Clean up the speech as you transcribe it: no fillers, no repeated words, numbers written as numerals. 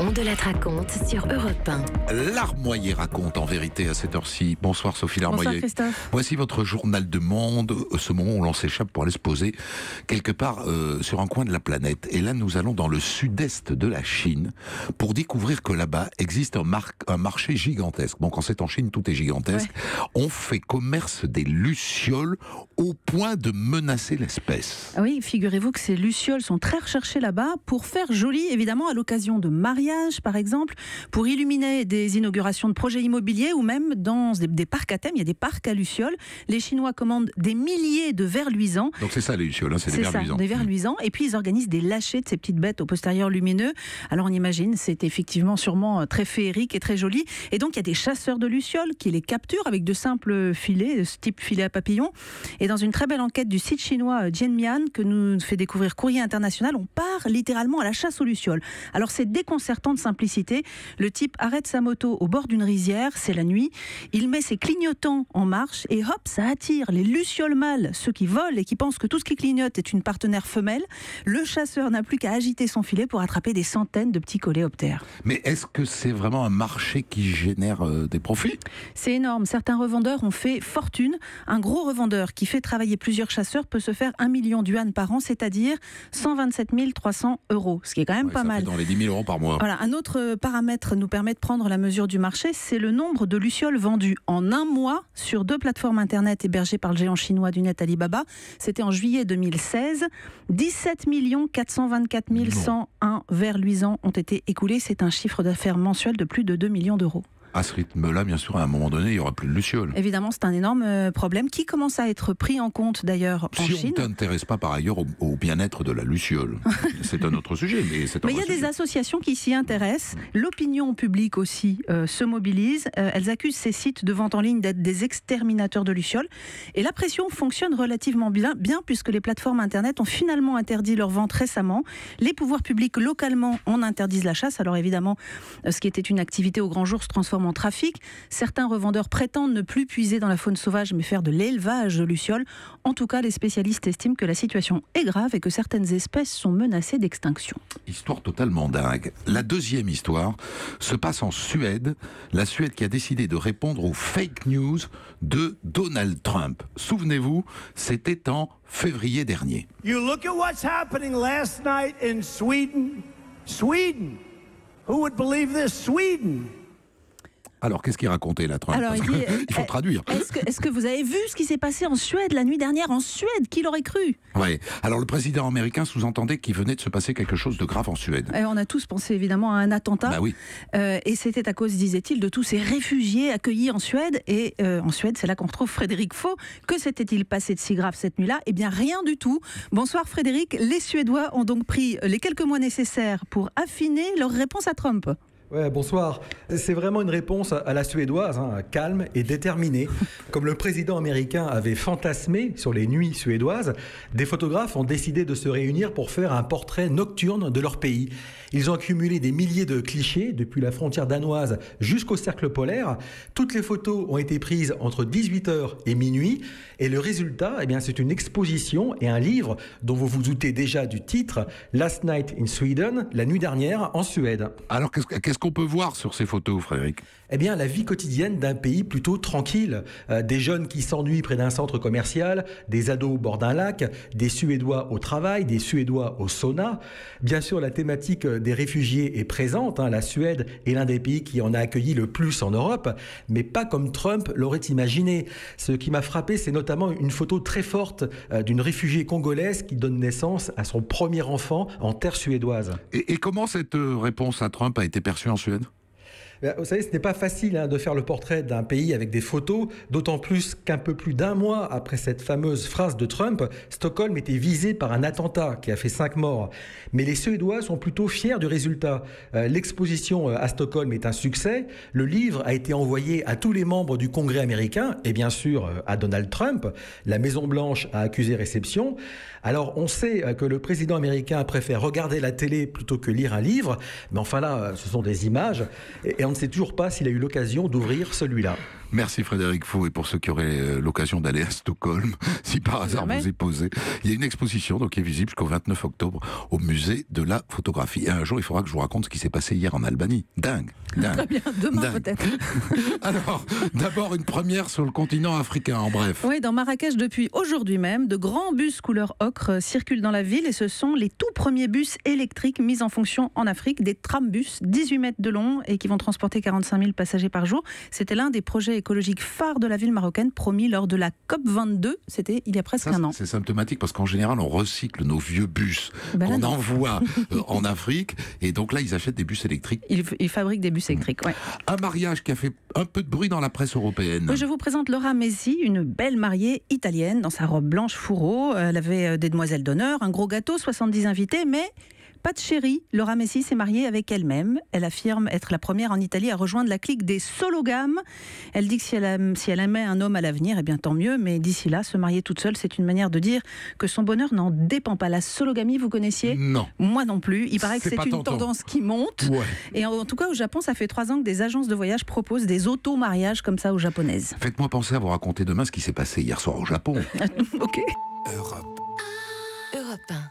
On de la raconte sur Europe 1. L'Armoyer raconte en vérité à cette heure-ci. Bonsoir Sophie L'Armoyer. Bonsoir Christophe. Voici votre journal de monde, ce moment où l'on s'échappe pour aller se poser quelque part sur un coin de la planète. Et là nous allons dans le sud-est de la Chine pour découvrir que là-bas existe un marché gigantesque. Bon, quand c'est en Chine, tout est gigantesque. Ouais. On fait commerce des lucioles au point de menacer l'espèce. Oui, figurez-vous que ces lucioles sont très recherchées là-bas pour faire joli, évidemment, à l'occasion de mariages, par exemple, pour illuminer des inaugurations de projets immobiliers ou même dans des parcs à thème. Il y a des parcs à lucioles. Les Chinois commandent des milliers de vers luisants. Donc c'est ça les lucioles, hein, c'est des vers luisants. Des vers luisants. Et puis ils organisent des lâchers de ces petites bêtes au postérieur lumineux. Alors on imagine, c'est effectivement sûrement très féerique et très joli. Et donc il y a des chasseurs de lucioles qui les capturent avec de simples filets, ce type filet à papillons. Et dans une très belle enquête du site chinois Jianmian que nous fait découvrir Courrier International, on part littéralement à la chasse aux lucioles. Alors c'est déconcertant de simplicité. Le type arrête sa moto au bord d'une rizière, c'est la nuit. Il met ses clignotants en marche et hop, ça attire les lucioles mâles, ceux qui volent et qui pensent que tout ce qui clignote est une partenaire femelle. Le chasseur n'a plus qu'à agiter son filet pour attraper des centaines de petits coléoptères. Mais est-ce que c'est vraiment un marché qui génère des profits ? C'est énorme. Certains revendeurs ont fait fortune. Un gros revendeur qui fait travailler plusieurs chasseurs peut se faire 1 million d'yuan par an, c'est-à-dire 127 300 €, ce qui est quand même pas mal. Ça fait dans les 10 000 € par mois. Voilà, un autre paramètre nous permet de prendre la mesure du marché, c'est le nombre de lucioles vendues en un mois sur 2 plateformes internet hébergées par le géant chinois du net Alibaba. C'était en juillet 2016. 17 424 101 vers luisants ont été écoulés. C'est un chiffre d'affaires mensuel de plus de 2 millions d'euros. À ce rythme-là, bien sûr, à un moment donné, il n'y aura plus de lucioles. Évidemment, c'est un énorme problème qui commence à être pris en compte d'ailleurs en Chine. Si on ne t'intéresse pas par ailleurs au bien-être de la luciole, c'est un autre sujet. Mais il y a des associations qui s'y intéressent. L'opinion publique aussi se mobilise. Elles accusent ces sites de vente en ligne d'être des exterminateurs de lucioles. Et la pression fonctionne relativement bien puisque les plateformes internet ont finalement interdit leur vente récemment. Les pouvoirs publics localement en interdisent la chasse. Alors évidemment, ce qui était une activité au grand jour se transforme en trafic. Certains revendeurs prétendent ne plus puiser dans la faune sauvage mais faire de l'élevage de lucioles. En tout cas, les spécialistes estiment que la situation est grave et que certaines espèces sont menacées d'extinction. Histoire totalement dingue. La deuxième histoire se passe en Suède. La Suède qui a décidé de répondre aux fake news de Donald Trump. Souvenez-vous, c'était en février dernier. You look at what's happening last night in Sweden. Sweden. Who would believe this? Sweden. Alors, qu'est-ce qu'il racontait là, Trump ? Alors, il faut traduire. Est-ce que vous avez vu ce qui s'est passé en Suède la nuit dernière en Suède ? Qui l'aurait cru ? Oui. Alors, le président américain sous-entendait qu'il venait de se passer quelque chose de grave en Suède. On a tous pensé évidemment à un attentat. Bah oui. Et c'était à cause, disait-il, de tous ces réfugiés accueillis en Suède. Et en Suède, c'est là qu'on retrouve Frédéric Faux. Que s'était-il passé de si grave cette nuit-là ? Eh bien, rien du tout. Bonsoir Frédéric. Les Suédois ont donc pris les quelques mois nécessaires pour affiner leur réponse à Trump. Ouais, bonsoir. C'est vraiment une réponse à la suédoise, calme et déterminée. Comme le président américain avait fantasmé sur les nuits suédoises, des photographes ont décidé de se réunir pour faire un portrait nocturne de leur pays. Ils ont accumulé des milliers de clichés depuis la frontière danoise jusqu'au cercle polaire. Toutes les photos ont été prises entre 18h et minuit. Et le résultat, eh bien, c'est une exposition et un livre dont vous vous doutez déjà du titre, Last Night in Sweden, la nuit dernière en Suède. Alors, qu'est-ce qu'on peut voir sur ces photos, Frédéric ? Eh bien, la vie quotidienne d'un pays plutôt tranquille. Des jeunes qui s'ennuient près d'un centre commercial, des ados au bord d'un lac, des Suédois au travail, des Suédois au sauna. Bien sûr, la thématique des réfugiés est présente. La Suède est l'un des pays qui en a accueilli le plus en Europe, mais pas comme Trump l'aurait imaginé. Ce qui m'a frappé, c'est notamment une photo très forte d'une réfugiée congolaise qui donne naissance à son premier enfant en terre suédoise. Et comment cette réponse à Trump a été perçue en Suède ? Vous savez, ce n'est pas facile de faire le portrait d'un pays avec des photos, d'autant plus qu'un peu plus d'un mois après cette fameuse phrase de Trump, Stockholm était visé par un attentat qui a fait 5 morts. Mais les Suédois sont plutôt fiers du résultat. L'exposition à Stockholm est un succès. Le livre a été envoyé à tous les membres du Congrès américain et bien sûr à Donald Trump. La Maison-Blanche a accusé réception. Alors on sait que le président américain préfère regarder la télé plutôt que lire un livre, mais enfin là, ce sont des images et on ne sait toujours pas s'il a eu l'occasion d'ouvrir celui-là. Merci Frédéric Faux. Et pour ceux qui auraient l'occasion d'aller à Stockholm, si par hasard vous est posé, il y a une exposition donc, qui est visible jusqu'au 29 octobre au musée de la photographie. Et un jour, il faudra que je vous raconte ce qui s'est passé hier en Albanie. Dingue. Très bien, demain peut-être. Alors, d'abord une première sur le continent africain, en bref. Oui, dans Marrakech, depuis aujourd'hui même, de grands bus couleur ocre circulent dans la ville et ce sont les tout premiers bus électriques mis en fonction en Afrique, des trambus, 18 mètres de long et qui vont transporter 45 000 passagers par jour. C'était l'un des projets écologiques phares de la ville marocaine promis lors de la COP22, c'était il y a presque un an. C'est symptomatique parce qu'en général, on recycle nos vieux bus qu'on envoie en Afrique et donc là, ils achètent des bus électriques. Ils fabriquent des bus électriques, ouais. Un mariage qui a fait un peu de bruit dans la presse européenne. Oui, je vous présente Laura Messi, une belle mariée italienne dans sa robe blanche fourreau. Elle avait des demoiselles d'honneur, un gros gâteau, 70 invités, mais pas de chérie. Laura Messi s'est mariée avec elle-même. Elle affirme être la première en Italie à rejoindre la clique des sologames. Elle dit que si elle aimait un homme à l'avenir, eh bien tant mieux, mais d'ici là, se marier toute seule, c'est une manière de dire que son bonheur n'en dépend pas. La sologamie, vous connaissiez ? Non. Moi non plus. Il paraît que c'est une tendance qui monte. Ouais. Et en tout cas, au Japon, ça fait 3 ans que des agences de voyage proposent des auto-mariages comme ça aux japonaises. Faites-moi penser à vous raconter demain ce qui s'est passé hier soir au Japon. Ok. Europe 1.